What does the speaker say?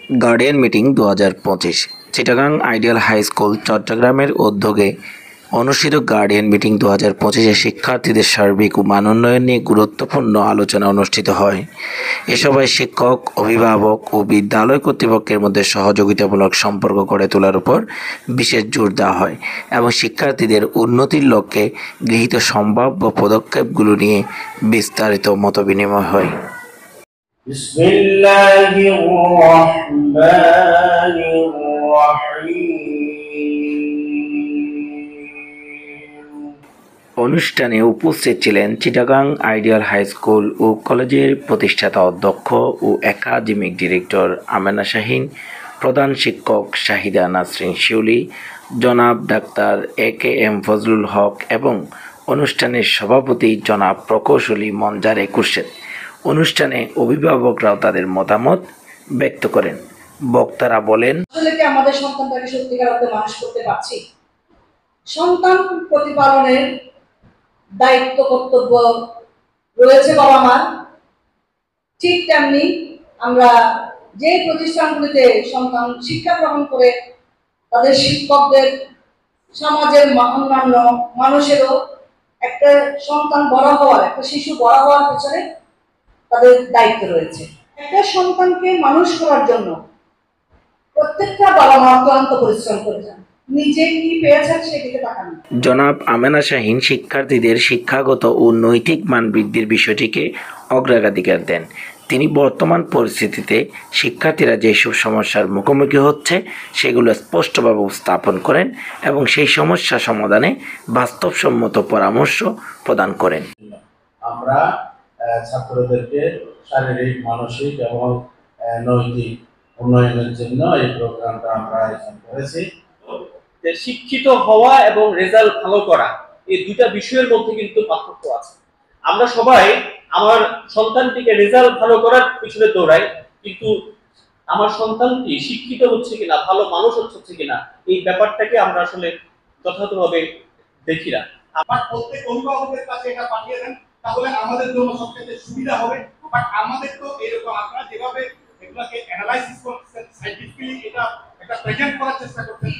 Guardian meeting 2025 Chittagong ideal high school চট্টগ্রামের উদ্যোগে অনুষ্ঠিত গার্ডিয়ান মিটিং 2025-এ শিক্ষার্থীদের সার্বিক ও মান উন্নয়ন নিয়ে গুরুত্বপূর্ণ আলোচনা অনুষ্ঠিত হয়। এ সভায় শিক্ষক, অভিভাবক ও বিদ্যালয় কর্তৃপক্ষের মধ্যে সহযোগিতামূলক সম্পর্ক গড়ে তোলার উপর বিশেষ জোর দেওয়া হয় এবং শিক্ষার্থীদের উন্নতির লক্ষ্যে গৃহীত সম্ভাব্য পদক্ষেপগুলো নিয়ে বিস্তারিত মতবিনিময় হয়। বিসমিল্লাহির রহমানির রহিম। অনুষ্ঠানে উপস্থিত ছিলেন চিটাগাং আইডিয়াল হাই স্কুল ও কলেজের প্রতিষ্ঠাতা অধ্যক্ষ ও একাডেমিক ডিরেক্টর আমেনা শাহীন, প্রধান শিক্ষক শাহিদা নাসরিন শিউলি, জনাব ডাক্তার AKM ফজলুল হক এবং অনুষ্ঠানের সভাপতি জনাব প্রকৌশলী মঞ্জারে খুরশেদ। অনুষ্ঠানে অভিভাবকরাও তাদের মতামত ব্যক্ত করেন। বক্তারা বলেন, আসলে কি আমাদের সন্তানটাকে সত্যিকার অর্থে মানুষ করতে পারছি? সন্তান প্রতিপালনের দায়িত্ব কর্তব্য রয়েছে বাবা মার। ঠিক তেমনি আমরা যে প্রতিষ্ঠানগুলিতে সন্তান শিক্ষা গ্রহণ করে তাদের শিক্ষকদের, সমাজের অন্যান্য মানুষেরও একটা সন্তান বড় হওয়ার, একটা শিশু বড় হওয়ার পেছনে তাদের দায়িত্ব রয়েছে। একটা সন্তানকে মানুষ করার জন্য প্রত্যেকটা বাবা মা অক্লান্ত পরিশ্রম করে যান, নিজে কি পেয়েছেন সেদিকে তাকান। জনাব আমেনা শাহীন শিক্ষার্থীদের শিক্ষাগত ও নৈতিক মান বৃদ্ধির বিষয়টিকে অগ্রাধিকার দেন। তিনি বর্তমান পরিস্থিতিতে শিক্ষার্থীরা যেসব সমস্যার মুখোমুখি হচ্ছে সেগুলো স্পষ্টভাবে উপস্থাপন করেন এবং সেই সমস্যা সমাধানে বাস্তবসম্মত পরামর্শ প্রদান করেন। আমরা ছাত্রদেরকে শারীরিক, মানসিক এবং নৈতিক উন্নয়নের জন্য এই প্রোগ্রামটা আমরা আয়োজন করেছি। শিক্ষিত হওয়া এবং রেজাল্ট ভালো করা, এই দুইটা বিষয়ের মধ্যে কিন্তু পার্থক্য আছে। আমরা সবাই আমার সন্তানটিকে রেজাল্ট ভালো করার পিছনে দৌড়াই, কিন্তু আমার সন্তানটি শিক্ষিত হচ্ছে কিনা, ভালো মানুষ হচ্ছে কিনা, এই ব্যাপারটাকে আমরা আসলে যথাযথভাবে দেখি না। আমার প্রত্যেক অভিভাবকের কাছে এটা পাঠিয়ে দেন, তাহলে আমাদের জন্য সবচেয়ে সুবিধা হবে। বাট আমাদের তো এরকম আপনারা যেভাবে এগুলোকে অ্যানালাইসিস করছেন, সায়েন্টিফিক্যালি এটা একটা প্রেজেন্ট করার চেষ্টা করছেন,